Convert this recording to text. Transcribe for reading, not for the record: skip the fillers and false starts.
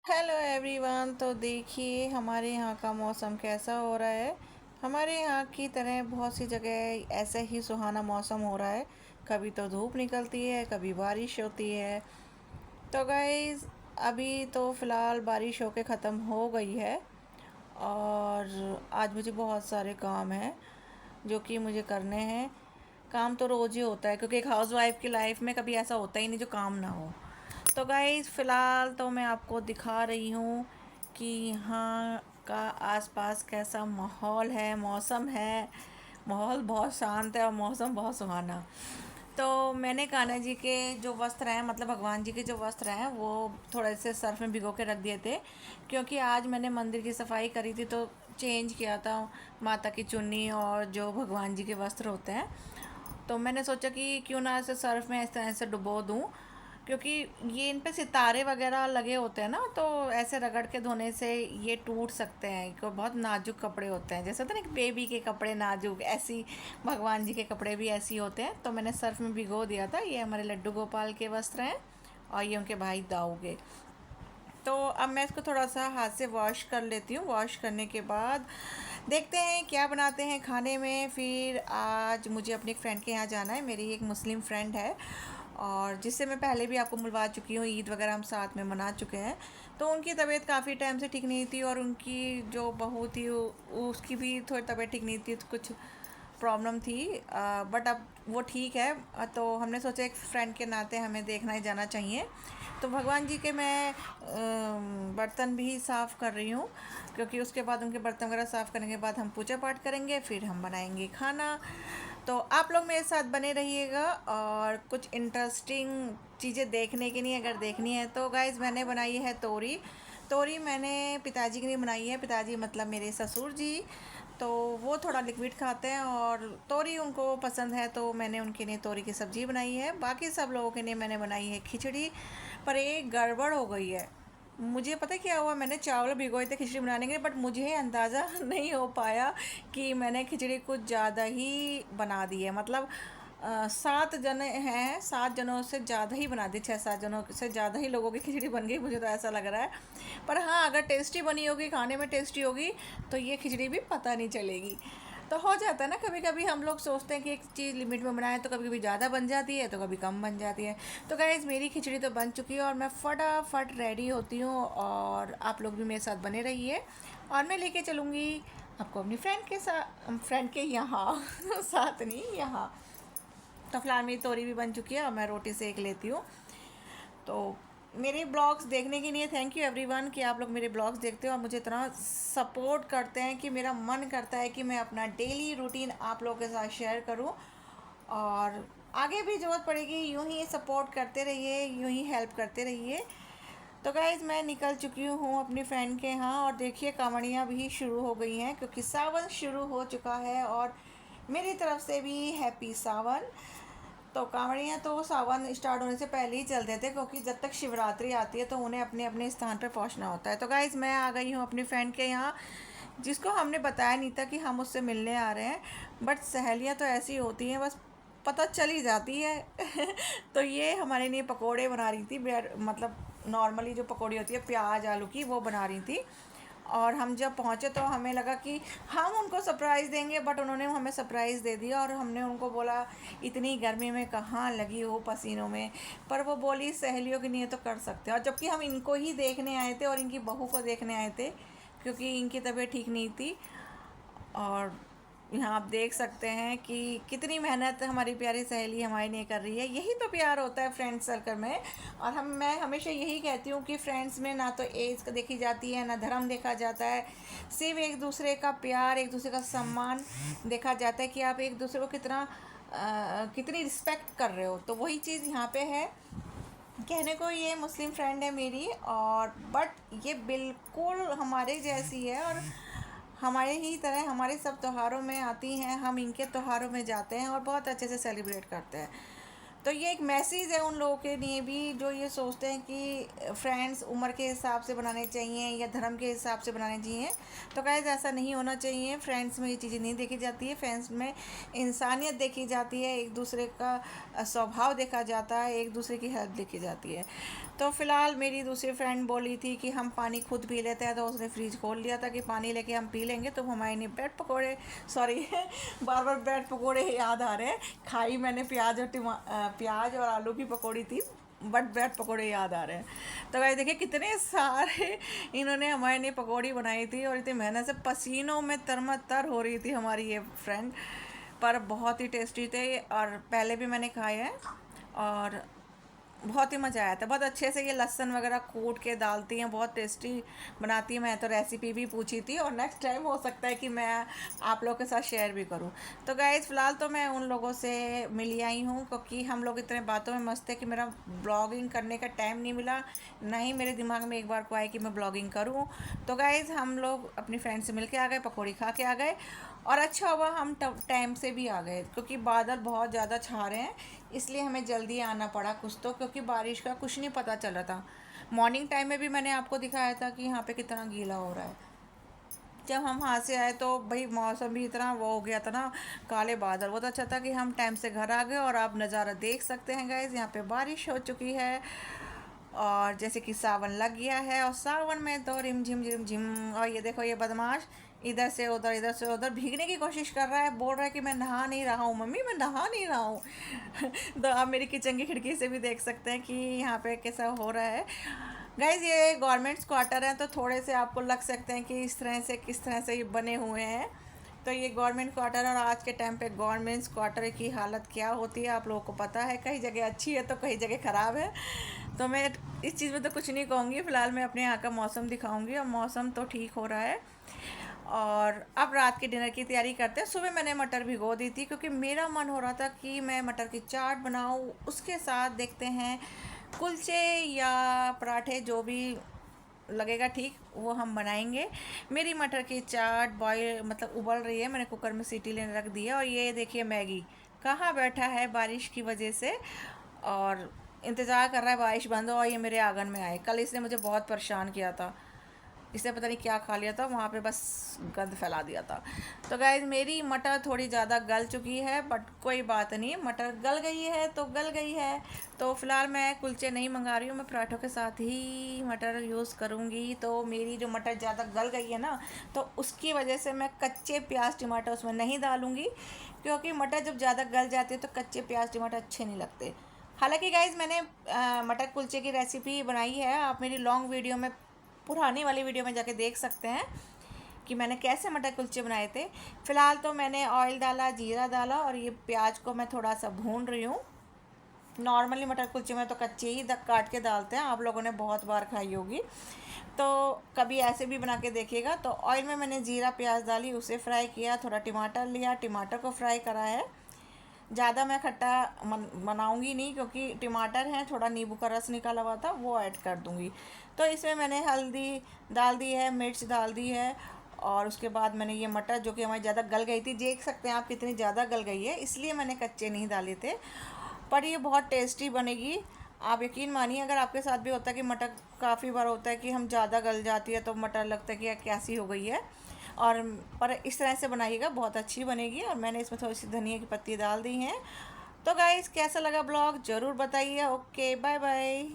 Hello everyone. तो देखिए हमारे यहाँ का मौसम कैसा हो रहा है। हमारे यहाँ की तरह बहुत सी जगह ऐसे ही सुहाना मौसम हो रहा है। कभी तो धूप निकलती है, कभी बारिश होती है। तो गाइस अभी तो फ़िलहाल बारिश होके ख़त्म हो गई है। और आज मुझे बहुत सारे काम हैं जो कि मुझे करने हैं। काम तो रोज़ ही होता है क्योंकि एक हाउसवाइफ की लाइफ में कभी ऐसा होता ही नहीं जो काम ना हो। तो गाइस फ़िलहाल तो मैं आपको दिखा रही हूँ कि यहाँ का आसपास कैसा माहौल है, मौसम है। माहौल बहुत शांत है और मौसम बहुत सुहाना। तो मैंने कान्हा जी के जो वस्त्र हैं, मतलब भगवान जी के जो वस्त्र हैं, वो थोड़े से सर्फ में भिगो के रख दिए थे क्योंकि आज मैंने मंदिर की सफाई करी थी तो चेंज किया था माता की चुन्नी और जो भगवान जी के वस्त्र होते हैं। तो मैंने सोचा कि क्यों ना ऐसे सर्फ में इस तरह से डुबो दूँ क्योंकि ये इन पे सितारे वगैरह लगे होते हैं ना, तो ऐसे रगड़ के धोने से ये टूट सकते हैं क्योंकि बहुत नाजुक कपड़े होते हैं। जैसे होता है ना कि बेबी के कपड़े नाजुक, ऐसी भगवान जी के कपड़े भी ऐसी होते हैं। तो मैंने सर्फ में भिगो दिया था। ये हमारे लड्डू गोपाल के वस्त्र हैं और ये उनके भाई दाऊ के। तो अब मैं इसको थोड़ा सा हाथ से वॉश कर लेती हूँ। वॉश करने के बाद देखते हैं क्या बनाते हैं खाने में। फिर आज मुझे अपनी एक फ्रेंड के यहाँ जाना है। मेरी एक मुस्लिम फ्रेंड है और जिससे मैं पहले भी आपको मिलवा चुकी हूँ। ईद वगैरह हम साथ में मना चुके हैं। तो उनकी तबीयत काफ़ी टाइम से ठीक नहीं थी और उनकी जो बहू थी उसकी भी थोड़ी तबीयत ठीक नहीं थी, तो कुछ प्रॉब्लम थी। बट अब वो ठीक है। तो हमने सोचा एक फ्रेंड के नाते हमें देखना ही जाना चाहिए। तो भगवान जी के मैं बर्तन भी साफ़ कर रही हूँ क्योंकि उसके बाद उनके बर्तन वगैरह साफ़ करने के बाद हम पूजा पाठ करेंगे, फिर हम बनाएंगे खाना। तो आप लोग मेरे साथ बने रहिएगा और कुछ इंटरेस्टिंग चीज़ें देखने की नहीं, अगर देखनी है तो गाइज़ मैंने बनाई है तोरी। तोरी मैंने पिताजी के लिए बनाई है। पिताजी मतलब मेरे ससुर जी। तो वो थोड़ा लिक्विड खाते हैं और तोरी उनको पसंद है, तो मैंने उनके लिए तोरी की सब्ज़ी बनाई है। बाकी सब लोगों के लिए मैंने बनाई है खिचड़ी। पर एक गड़बड़ हो गई है। मुझे पता क्या हुआ, मैंने चावल भिगोए थे खिचड़ी बनाने के लिए, बट मुझे अंदाज़ा नहीं हो पाया कि मैंने खिचड़ी कुछ ज़्यादा ही बना दी है। मतलब 7 जने हैं, 7 जनों से ज़्यादा ही बना दी, 6-7 जनों से ज़्यादा ही लोगों की खिचड़ी बन गई, मुझे तो ऐसा लग रहा है। पर हाँ, अगर टेस्टी बनी होगी, खाने में टेस्टी होगी, तो ये खिचड़ी भी पता नहीं चलेगी। तो हो जाता है ना, कभी कभी हम लोग सोचते हैं कि एक चीज़ लिमिट में बनाएं तो कभी कभी ज़्यादा बन जाती है तो कभी कम बन जाती है। तो गाइस मेरी खिचड़ी तो बन चुकी है और मैं फटाफट रेडी होती हूँ और आप लोग भी मेरे साथ बने रहिए। और मैं लेके चलूँगी आपको अपनी फ्रेंड के साथ, फ्रेंड के यहाँ साथ नहीं, यहाँ। तो फिलहाल मेरी तोरी भी बन चुकी है और मैं रोटी सेक लेती हूँ। तो मेरे ब्लॉग्स देखने के लिए थैंक यू एवरीवन कि आप लोग मेरे ब्लॉग्स देखते हो और मुझे इतना सपोर्ट करते हैं कि मेरा मन करता है कि मैं अपना डेली रूटीन आप लोगों के साथ शेयर करूं। और आगे भी ज़रूरत पड़ेगी, यूं ही सपोर्ट करते रहिए, यूं ही हेल्प करते रहिए। तो गाइज़ मैं निकल चुकी हूँ अपनी फ्रेंड के यहाँ और देखिए कांवड़ियाँ भी शुरू हो गई हैं क्योंकि सावन शुरू हो चुका है। और मेरी तरफ से भी हैप्पी सावन। तो कांवड़ियाँ तो सावन स्टार्ट होने से पहले ही चल देते क्योंकि जब तक शिवरात्रि आती है तो उन्हें अपने अपने स्थान पर पहुँचना होता है। तो गाइज़ मैं आ गई हूँ अपनी फ्रेंड के यहाँ, जिसको हमने बताया नहीं था कि हम उससे मिलने आ रहे हैं। बट सहेलियाँ तो ऐसी होती हैं, बस पता चल ही जाती है तो ये हमारे लिए पकोड़े बना रही थी, मतलब नॉर्मली जो पकौड़ी होती है प्याज आलू की, वो बना रही थी। और हम जब पहुँचे तो हमें लगा कि हम उनको सरप्राइज़ देंगे, बट उन्होंने हमें सरप्राइज़ दे दिया। और हमने उनको बोला इतनी गर्मी में कहाँ लगी हो पसीनों में, पर वो बोली सहेलियों के लिए तो कर सकते हैं। और जबकि हम इनको ही देखने आए थे और इनकी बहू को देखने आए थे क्योंकि इनकी तबीयत ठीक नहीं थी। और यहाँ आप देख सकते हैं कि कितनी मेहनत हमारी प्यारी सहेली हमारे लिए कर रही है। यही तो प्यार होता है फ्रेंड सर्कल में। और मैं हमेशा यही कहती हूँ कि फ्रेंड्स में ना तो एज देखी जाती है, ना धर्म देखा जाता है, सिर्फ एक दूसरे का प्यार, एक दूसरे का सम्मान देखा जाता है कि आप एक दूसरे को कितनी रिस्पेक्ट कर रहे हो। तो वही चीज़ यहाँ पे है। कहने को ये मुस्लिम फ्रेंड है मेरी, और बट ये बिल्कुल हमारे जैसी है और हमारे ही तरह हमारे सब त्योहारों में आती हैं। हम इनके त्योहारों में जाते हैं और बहुत अच्छे से सेलिब्रेट करते हैं। तो ये एक मैसेज है उन लोगों के लिए भी जो ये सोचते हैं कि फ्रेंड्स उम्र के हिसाब से बनाने चाहिए या धर्म के हिसाब से बनाने चाहिए। तो गाइस ऐसा नहीं होना चाहिए। फ्रेंड्स में ये चीज़ें नहीं देखी जाती है। फ्रेंड्स में इंसानियत देखी जाती है, एक दूसरे का स्वभाव देखा जाता है, एक दूसरे की हेल्प देखी जाती है। तो फिलहाल मेरी दूसरी फ्रेंड बोली थी कि हम पानी खुद पी लेते हैं, तो उसने फ्रिज खोल लिया था कि पानी लेके हम पी लेंगे। तो हमारे लिए ब्रेड पकौड़े, सॉरी बार बार ब्रेड पकौड़े याद आ रहे हैं। खाई मैंने प्याज और आलू की पकौड़ी थी, बट ब्रेड पकौड़े याद आ रहे हैं। तो भाई देखिए कितने सारे इन्होंने हमारे लिए पकौड़ी बनाई थी और इतनी मेहनत से पसीनों में तरमतर हो रही थी हमारी ये फ्रेंड, पर बहुत ही टेस्टी थे और पहले भी मैंने खाए हैं और बहुत ही मज़ा आया था। बहुत अच्छे से ये लहसुन वगैरह कूट के डालती हैं, बहुत टेस्टी बनाती हैं। मैं तो रेसिपी भी पूछी थी और नेक्स्ट टाइम हो सकता है कि मैं आप लोगों के साथ शेयर भी करूं। तो गाइज़ फ़िलहाल तो मैं उन लोगों से मिली आई हूं क्योंकि हम लोग इतने बातों में मस्त है कि मेरा ब्लॉगिंग करने का टाइम नहीं मिला, ना ही मेरे दिमाग में एक बार को आए कि मैं ब्लॉगिंग करूँ। तो गाइज़ हम लोग अपनी फ्रेंड से मिल के आ गए, पकौड़ी खा के आ गए और अच्छा हुआ हम टाइम से भी आ गए क्योंकि बादल बहुत ज़्यादा छा रहे हैं, इसलिए हमें जल्दी आना पड़ा कुछ तो, क्योंकि बारिश का कुछ नहीं पता चला था। मॉर्निंग टाइम में भी मैंने आपको दिखाया था कि यहाँ पे कितना गीला हो रहा है। जब हम वहाँ से आए तो भाई मौसम भी इतना वो हो गया था ना, काले बादल। बहुत अच्छा था कि हम टाइम से घर आ गए और आप नज़ारा देख सकते हैं गाइज, यहाँ पे बारिश हो चुकी है और जैसे कि सावन लग गया है और सावन में तो रिमझिम रिमझिम। और ये देखो ये बदमाश इधर से उधर भीगने की कोशिश कर रहा है, बोल रहा है कि मैं नहा नहीं रहा हूँ मम्मी, मैं नहा नहीं रहा हूँ तो आप मेरी किचन की खिड़की से भी देख सकते हैं कि यहाँ पे कैसा हो रहा है। गाइज ये गवर्नमेंट्स क्वार्टर हैं तो थोड़े से आपको लग सकते हैं कि इस तरह से किस तरह से ये बने हुए हैं। तो ये गवर्नमेंट क्वार्टर और आज के टाइम पे गवर्नमेंट्स क्वार्टर की हालत क्या होती है आप लोगों को पता है। कई जगह अच्छी है तो कई जगह ख़राब है। तो मैं इस चीज़ में तो कुछ नहीं कहूँगी, फ़िलहाल मैं अपने यहाँ का मौसम दिखाऊँगी और मौसम तो ठीक हो रहा है। और अब रात के डिनर की तैयारी करते हैं। सुबह मैंने मटर भिगो दी थी क्योंकि मेरा मन हो रहा था कि मैं मटर की चाट बनाऊँ, उसके साथ देखते हैं कुलचे या पराठे जो भी लगेगा ठीक वो हम बनाएंगे। मेरी मटर की चाट बॉयल मतलब उबल रही है, मैंने कुकर में सीटी लेने रख दिया। और ये देखिए मैगी कहाँ बैठा है बारिश की वजह से और इंतज़ार कर रहा है बारिश बंद हो और ये मेरे आंगन में आए। कल इसने मुझे बहुत परेशान किया था, इसने पता नहीं क्या खा लिया था वहाँ पे, बस गंद फैला दिया था। तो गाइज मेरी मटर थोड़ी ज़्यादा गल चुकी है बट कोई बात नहीं, मटर गल गई है तो गल गई है। तो फ़िलहाल मैं कुलचे नहीं मंगा रही हूँ, मैं पराठों के साथ ही मटर यूज़ करूँगी। तो मेरी जो मटर ज़्यादा गल गई है ना, तो उसकी वजह से मैं कच्चे प्याज टमाटर उसमें नहीं डालूँगी, क्योंकि मटर जब ज़्यादा गल जाती है तो कच्चे प्याज टमाटर अच्छे नहीं लगते। हालांकि गाइज मैंने मटर कुलचे की रेसिपी बनाई है, आप मेरी लॉन्ग वीडियो में पुरानी वाली वीडियो में जाके देख सकते हैं कि मैंने कैसे मटर कुलचे बनाए थे। फ़िलहाल तो मैंने ऑयल डाला, जीरा डाला और ये प्याज को मैं थोड़ा सा भून रही हूँ। नॉर्मली मटर कुलचे में तो कच्चे ही काट के डालते हैं, आप लोगों ने बहुत बार खाई होगी, तो कभी ऐसे भी बना के देखिएगा। तो ऑयल में मैंने जीरा प्याज डाली, उसे फ्राई किया, थोड़ा टमाटर लिया, टमाटर को फ्राई करा है। ज़्यादा मैं खट्टा बनाऊँगी नहीं क्योंकि टमाटर हैं, थोड़ा नींबू का रस निकाला हुआ था वो ऐड कर दूँगी। तो इसमें मैंने हल्दी डाल दी है, मिर्च डाल दी है और उसके बाद मैंने ये मटर जो कि हमारी ज़्यादा गल गई थी, देख सकते हैं आप कितनी ज़्यादा गल गई है, इसलिए मैंने कच्चे नहीं डाले थे, पर ये बहुत टेस्टी बनेगी। आप यकीन मानिए अगर आपके साथ भी होता है कि मटर काफ़ी बार होता है कि हम ज़्यादा गल जाती है तो मटर लगता है कि यार कैसी हो गई है, और पर इस तरह से बनाइएगा बहुत अच्छी बनेगी। और मैंने इसमें थोड़ी सी धनिया की पत्ती डाल दी हैं। तो गाइस कैसा लगा ब्लॉग ज़रूर बताइए। Okay bye bye.